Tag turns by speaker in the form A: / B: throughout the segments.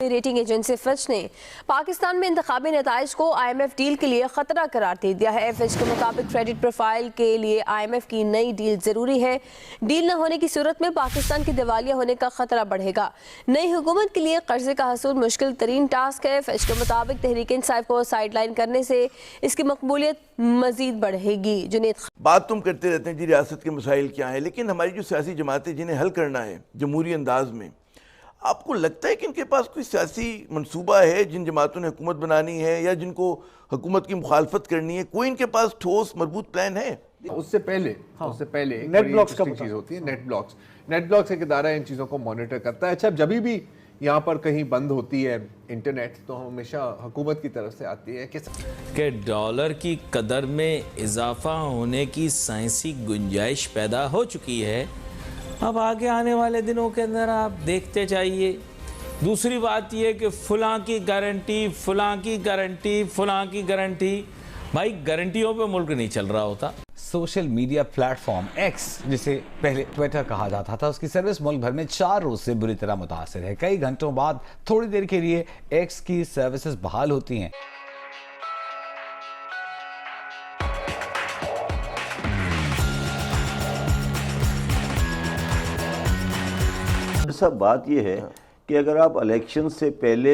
A: Rating agency Fitch نے پاکستان میں انتخابی نتائج کو آئی ایم ایف ڈیل کے لیے خطرہ قرار دے دیا ہے۔ فچ کے مطابق کریڈٹ پروفائل کے لیے آئی ایم ایف کی نئی ڈیل ضروری ہے۔ ڈیل نہ ہونے کی صورت میں پاکستان کے دیوالیہ ہونے کا خطرہ بڑھے گا۔ نئی حکومت کے لیے قرضے کا حصول مشکل ترین ٹاسک ہے۔ فچ کے مطابق تحریک انصاف کو سائیڈ لائن کرنے سے اس کی مقبولیت مزید بڑھے گی۔ جنید
B: بات تم کرتے رہتے ہیں جی ریاست کے مسائل کیا ہیں، لیکن ہماری جو سیاسی جماعتیں جنہیں حل کرنا ہے جمہوری انداز میں، آپ کو لگتا ہے کہ ان کے پاس کوئی سیاسی منصوبہ ہے؟ جن جماعتوں نے حکومت بنانی ہے یا جن کو حکومت کی مخالفت کرنی ہے، کوئی ان کے پاس ٹھوس مربوط پلان ہے؟
C: اس سے پہلے ایک بڑی انٹرسٹنگ چیز ہوتی ہے نیٹ بلاکس ایک ادارہ ان چیزوں کو مانیٹر کرتا ہے۔ اچھا، جبھی بھی یہاں پر کہیں بند ہوتی ہے انٹرنیٹ تو ہمیشہ حکومت کی طرف سے آتی ہے
D: کہ ڈالر کی قدر میں اضافہ ہونے کی سائنسی گنجائش پیدا ہو چکی ہے۔ اب آگے آنے والے دنوں کے اندر آپ دیکھتے جائیے۔ دوسری بات یہ کہ فلاں کی گارنٹی، بھائی گارنٹیوں پہ ملک نہیں چل رہا ہوتا۔
E: Social media plate form x, جسے پہلے ٹویٹر کہا جاتا تھا، اس کی سروس ملک بھر میں 4 روز سے بری طرح متاثر ہے۔ کئی گھنٹوں بعد تھوڑی دیر کے لیے ایکس کی سروسز بحال ہوتی ہیں۔
F: صاحب بات یہ ہے کہ اگر آپ الیکشن سے پہلے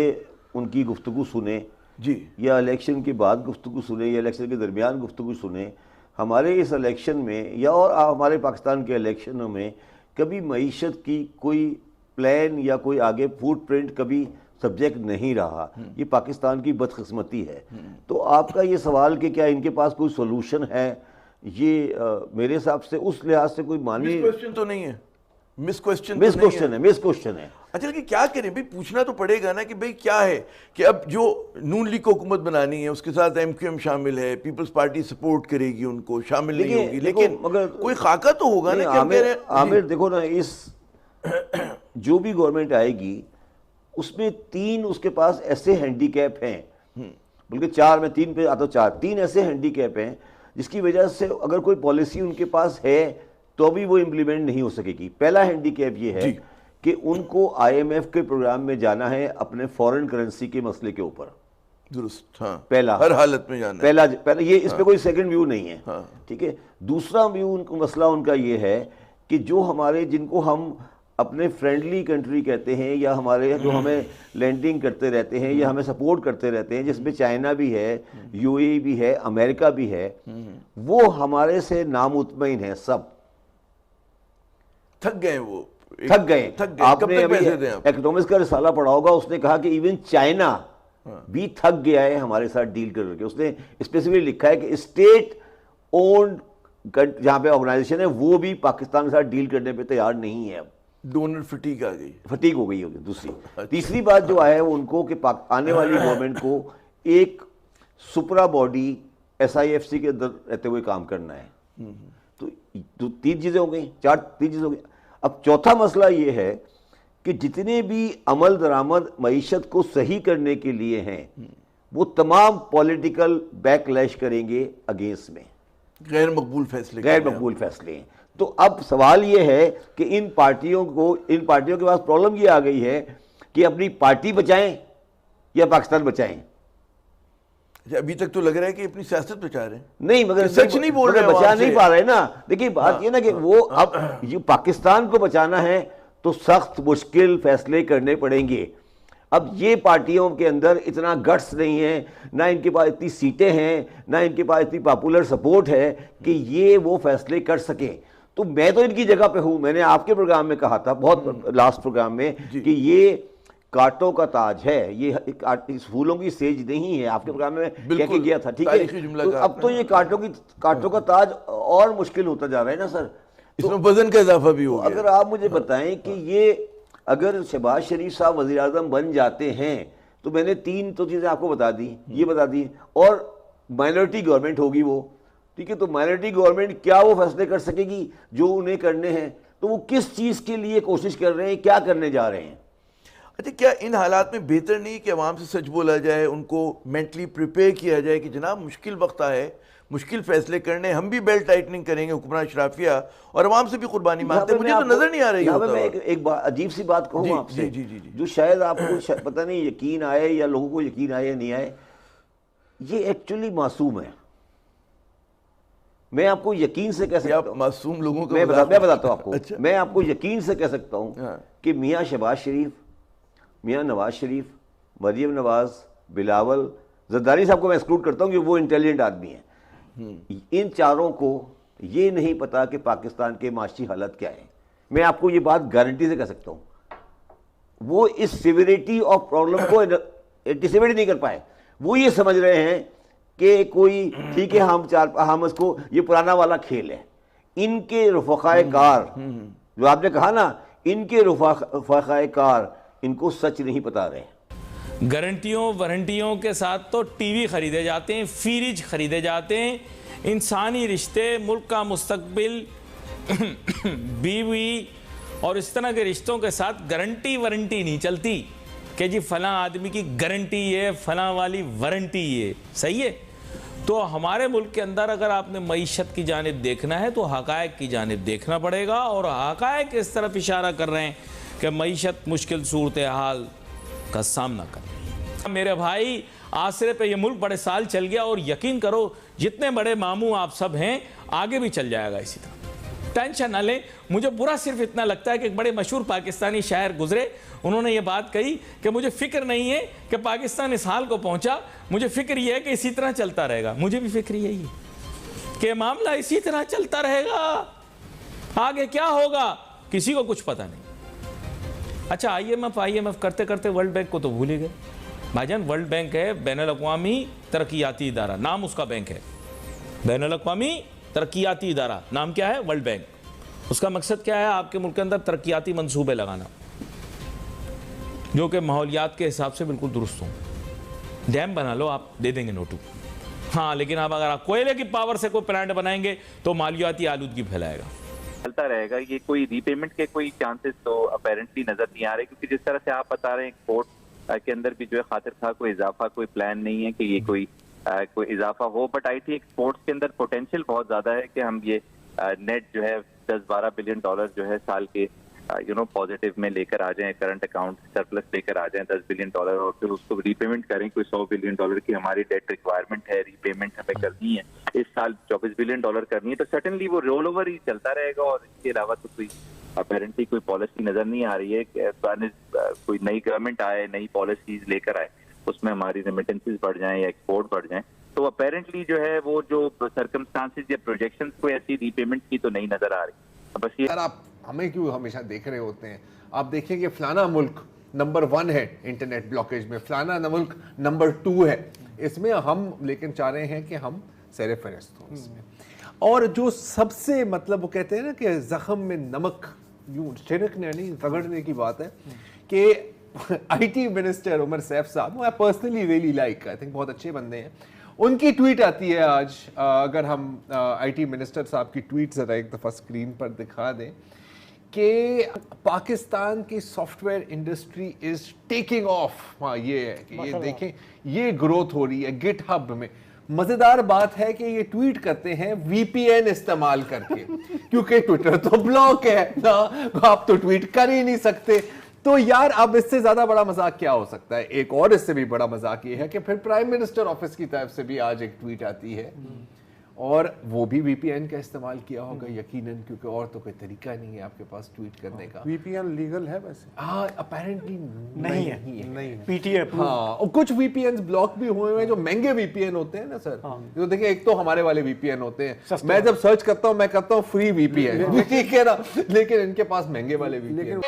F: ان کی گفتگو سنیں
B: جی،
F: یا الیکشن کے بعد گفتگو سنیں یا الیکشن کے درمیان گفتگو سنیں، ہمارے اس الیکشن میں یا اور ہمارے پاکستان کے الیکشنوں میں کبھی معیشت کی کوئی پلان یا کوئی آگے فوٹ پرنٹ کبھی سبجیکٹ نہیں رہا۔ یہ پاکستان کی بدقسمتی ہے۔ تو آپ کا یہ سوال کہ کیا ان کے پاس کوئی سولوشن ہے، یہ میرے حساب سے اس لحاظ سے کوئی معنی
B: کوشچن تو نہیں ہے، مس کوشچن
F: ہے۔
B: اچھا، لیکن کیا کریں بھائی، پوچھنا تو پڑے گا نا کہ بھائی کیا ہے کہ اب جو نون لیگ کو حکومت بنانی ہے اس کے ساتھ ایم کیو ایم شامل ہے، پیپلز پارٹی سپورٹ کرے گی، ان کو شامل نہیں ہوگی، لیکن کوئی خاکہ تو ہوگا نا۔
F: عامر دیکھو نا، اس جو بھی گورنمنٹ آئے گی اس میں 3 اس کے پاس ایسے ہینڈی کیپ ہیں، بلکہ 4، میں 3 پہ آتا ہوں، 3 ایسے ہینڈی کیپ ہیں جس کی وجہ سے اگر کوئی پالیسی ان کے پاس ہے تو بھی وہ امپلیمنٹ نہیں ہو سکے گی۔ پہلا ہینڈی کیپ یہ ہے کہ ان کو آئی ایم ایف کے پروگرام میں جانا ہے اپنے فورن کرنسی کے مسئلے کے اوپر،
B: درست، ہاں،
F: پہلا
B: ہر حالت میں جانا
F: ہے، پہلا یہ، اس پہ کوئی سیکنڈ ویو نہیں ہے، ٹھیک ہے۔ دوسرا ویو مسئلہ ان کا یہ ہے کہ جو ہمارے، جن کو ہم اپنے فرینڈلی کنٹری کہتے ہیں یا ہمارے جو ہمیں لینڈنگ کرتے رہتے ہیں یا ہمیں سپورٹ کرتے رہتے ہیں، جس میں چائنا بھی ہے، یو اے ای بھی ہے، امریکہ بھی ہے، وہ ہمارے سے نامطمئن ہیں، سب
B: تھک گئے، وہ
F: تھک گئے۔ آپ نے ابھی اکنامکس کا رسالہ پڑھا ہوگا، اس نے کہا کہ ایون چائنا بھی تھک گیا ہے ہمارے ساتھ ڈیل کر کے۔ اس نے اسپیسیفکلی لکھا ہے کہ اسٹیٹ اونڈ جہاں پہ آرگنائزیشن ہے وہ بھی پاکستان کے ساتھ ڈیل کرنے پہ تیار نہیں ہے۔ اب
B: ڈونر فٹیگ آ گئی،
F: فٹیگ ہو گئی ہوگی۔ تیسری بات جو ہے وہ ان کو کہ آنے والی گورنمنٹ کو ایک supra body S I F C کے اندر رہتے ہوئے کام کرنا ہے۔ تو 3 چیزیں ہو گئیں، 3 چیزیں ہو گئی۔ اب چوتھا مسئلہ یہ ہے کہ جتنے بھی عمل درآمد معیشت کو صحیح کرنے کے لیے ہیں وہ تمام پولیٹیکل بیک لیش کریں گے اگینسٹ میں،
B: غیر مقبول
F: فیصلے ہیں۔ تو اب سوال یہ ہے کہ ان پارٹیوں کے پاس پرابلم یہ آ گئی ہے کہ اپنی پارٹی بچائیں یا پاکستان بچائیں۔
B: ابھی تک تو لگ رہا ہے کہ اپنی سیاست بچا رہے ہیں،
F: نہیں، مگر
B: سچ نہیں بول رہے،
F: بچا نہیں پا رہے نا۔ دیکھیے بات یہ نا کہ وہ اب یہ پاکستان کو بچانا ہے تو سخت مشکل فیصلے کرنے پڑیں گے۔ اب یہ پارٹیوں کے اندر اتنا گٹس نہیں ہے، نہ ان کے پاس اتنی سیٹیں ہیں، نہ ان کے پاس اتنی پاپولر سپورٹ ہے کہ یہ وہ فیصلے کر سکیں۔ تو میں تو ان کی جگہ پہ ہوں۔ میں نے آپ کے پروگرام میں کہا تھا، بہت لاسٹ پروگرام میں، کہ یہ کانٹوں کا تاج ہے، یہ پھولوں کی سیج نہیں ہے۔ آپ کے پروگرام میں کہہ کے گیا تھا، ٹھیک ہے۔ اب تو یہ کانٹوں کا تاج اور مشکل ہوتا جا رہا ہے نا سر،
B: اس میں وزن کا اضافہ بھی ہو گیا۔
F: اگر آپ مجھے بتائیں کہ یہ اگر شہباز شریف صاحب وزیر اعظم بن جاتے ہیں تو میں نے 3 تو چیزیں آپ کو بتا دی، یہ بتا دی، اور مائنورٹی گورنمنٹ ہوگی وہ، ٹھیک ہے۔ تو مائنورٹی گورنمنٹ کیا وہ فیصلے کر سکے گی جو انہیں کرنے ہیں؟ تو وہ کس چیز کے لیے کوشش کر رہے ہیں، کیا کرنے جا رہے ہیں؟
B: اچھا، کیا ان حالات میں بہتر نہیں کہ عوام سے سچ بولا جائے، ان کو مینٹلی پریپیئر کیا جائے کہ جناب مشکل وقت ہے، مشکل فیصلے کرنے، ہم بھی بیلٹ ٹائٹننگ کریں گے حکمران اشرافیہ اور عوام سے بھی قربانی مانگتے ہیں. مجھے تو نظر نہیں آ رہی.
F: یہاں پہ میں ایک عجیب سی بات کہوں آپ سے جو شاید آپ کو پتہ نہیں یقین آئے یا لوگوں کو یقین آئے یا نہیں آئے، یہ ایکچولی معصوم ہے. میں آپ کو یقین سے کہہ سکتا ہوں،
B: معصوم لوگوں کو
F: میں بتاتا ہوں آپ کو، میں آپ کو یقین سے کہہ سکتا ہوں کہ میاں شہباز شریف، میاں نواز شریف، مریم نواز، بلاول، زرداری صاحب کو میں ایکسکلوڈ کرتا ہوں کہ وہ انٹیلیجنٹ آدمی ہیں، ان چاروں کو یہ نہیں پتا کہ پاکستان کے معاشی حالت کیا ہے. میں آپ کو یہ بات گارنٹی سے کہہ سکتا ہوں. وہ اس سیویریٹی آف پرابلم کو انٹیسپیٹ نہیں کر پائے. وہ یہ سمجھ رہے ہیں کہ کوئی ٹھیک ہے ہم اس کو، یہ پرانا والا کھیل ہے. ان کے رفقائے کار جو آپ نے کہا نا، ان کے رفقائے کار ان کو سچ نہیں بتا رہے.
D: گارنٹیوں وارنٹیوں کے ساتھ تو ٹی وی خریدے جاتے ہیں، فریج خریدے جاتے ہیں. انسانی رشتے، ملک کا مستقبل، بیوی اور اس طرح کے رشتوں کے ساتھ گارنٹی وارنٹی نہیں چلتی کہ جی فلاں آدمی کی گارنٹی ہے، فلاں والی وارنٹی ہے. صحیح ہے؟ تو ہمارے ملک کے اندر اگر آپ نے معیشت کی جانب دیکھنا ہے تو حقائق کی جانب دیکھنا پڑے گا، اور حقائق اس طرف اشارہ کر رہے ہیں کہ معیشت مشکل صورتحال کا سامنا کر رہی ہے. میرے بھائی، آسرے پہ یہ ملک بڑے سال چل گیا، اور یقین کرو جتنے بڑے ماموں آپ سب ہیں آگے بھی چل جائے گا اسی طرح. ٹینشن نہ لیں. مجھے برا صرف اتنا لگتا ہے کہ ایک بڑے مشہور پاکستانی شاعر گزرے، انہوں نے یہ بات کہی کہ مجھے فکر نہیں ہے کہ پاکستان اس حال کو پہنچا، مجھے فکر یہ ہے کہ اسی طرح چلتا رہے گا. مجھے بھی فکر یہی ہے کہ معاملہ اسی طرح چلتا رہے گا، آگے کیا ہوگا کسی کو کچھ پتہ نہیں. اچھا، آئی ایم ایف کرتے کرتے ورلڈ بینک کو تو بھول ہی گئے. بھائی جان، ورلڈ بینک ہے بین الاقوامی ترقیاتی ادارہ، نام اس کا بینک ہے، بین الاقوامی ترقیاتی ادارہ. نام کیا ہے؟ World bank. اس کا مقصد کیا ہے؟ آپ کے ملک کے اندر ترقیاتی منصوبے لگانا جو کہ ماحولیات کے حساب سے بالکل درست ہوں. ڈیم بنا لو، آپ دے دیں گے نوٹو. ہاں، لیکن اب اگر آپ کوئلے کی پاور سے کوئی پلانٹ بنائیں گے تو مالیاتی آلودگی پھیلائے گا.
G: چلتا رہے گا. یہ کوئی ری پیمنٹ کے کوئی چانسز تو اپیرنٹلی نظر نہیں آ رہے، کیونکہ جس طرح سے آپ بتا رہے ہیں ایکسپورٹ کے اندر بھی جو ہے خاطر خواہ کوئی اضافہ، کوئی پلان نہیں ہے کہ یہ کوئی اضافہ ہو. بٹ آئی تھنک ایکسپورٹس کے اندر پوٹینشیل بہت زیادہ ہے کہ ہم یہ نیٹ جو ہے 10-12 بلین ڈالر جو ہے سال کے پازیٹیو میں لے کر آ جائیں، کرنٹ اکاؤنٹ سرپلس لے کر آ جائیں 10 بلین ڈالر، اور پھر اس کو ری پیمنٹ کریں. کوئی 100 بلین ڈالر کی ہماری ڈیٹ ریکوائرمنٹ ہے، ری پیمنٹ ہمیں کرنی ہے اس سال 24 بلین ڈالر کرنی ہے. تو سٹنلی وہ رول اوور ہی چلتا رہے گا، اور اس کے علاوہ تو کوئی اپیرنٹلی کوئی پالیسی نظر نہیں آ رہی ہے کہ کوئی نئی گورنمنٹ آئے، نئی پالیسیز لے کر آئے، اس میں ہماری ریمیٹنسز بڑھ جائیں یا ایکسپورٹ بڑھ جائیں. تو اپیرنٹلی جو ہے وہ جو سرکمسٹانسز یا پروجیکشنز کوئی ایسی ری پیمنٹ کی تو نہیں نظر آ رہی. بس یہ
C: آپ ہمیں کیوں ہمیشہ دیکھ رہے ہوتے ہیں؟ آپ دیکھیں کہ فلانا ملک نمبر 1 ہے انٹرنیٹ بلاکیج میں، فلانا ملک نمبر 2 ہے اس میں، ہم لیکن چاہ رہے ہیں کہ ہم سیر فہرست ہوں اس میں. اور جو سب سے مطلب وہ کہتے ہیں نا کہ زخم میں نمک یوں چھڑکنے نہیں رگڑنے کی بات ہے کہ I T minister Umar Saif sahab, وہ personally really like, I think بہت اچھے بندے ہیں. ان کی ٹویٹ آتی ہے آج، اگر ہم آئی ٹی منسٹر صاحب کی ٹویٹ ذرا ایک دفعہ اسکرین پر دکھا دیں کہ پاکستان کی soft where industry is taking of. ہاں، یہ ہے کہ یہ دیکھیں یہ گروتھ ہو رہی ہے گٹ ہب میں. مزیدار بات ہے کہ یہ ٹویٹ کرتے ہیں وی پی این استعمال کر کے، کیونکہ ٹویٹر تو بلاک ہے نا، آپ تو ٹویٹ کر ہی نہیں سکتے. تو یار اب اس سے زیادہ بڑا مذاق کیا ہو سکتا ہے؟ ایک اور اس سے بھی بڑا مذاق یہ ہے کہ پھر پرائم منسٹر آفس کی طرف سے بھی آج ایک ٹویٹ آتی ہے، اور وہ بھی وی پی این کا استعمال کیا ہوگا یقیناً، کیونکہ اور تو کوئی طریقہ نہیں ہے آپ کے پاس ٹویٹ کرنے کا.
H: وی پی این لیگل ہے ویسے؟
C: ہاں، اپیرنٹلی
H: نہیں ہے، پی ٹی اے.
C: ہاں، اور کچھ وی پی اینز بلاک بھی ہوئے ہیں جو مہنگے وی پی این ہوتے ہیں نا سر. جو دیکھیں، ایک تو ہمارے والے وی پی این ہوتے ہیں، میں جب سرچ کرتا ہوں میں کرتا ہوں فری وی پی این، ٹھیک ہے نا، لیکن ان کے پاس مہنگے والے وی پی این.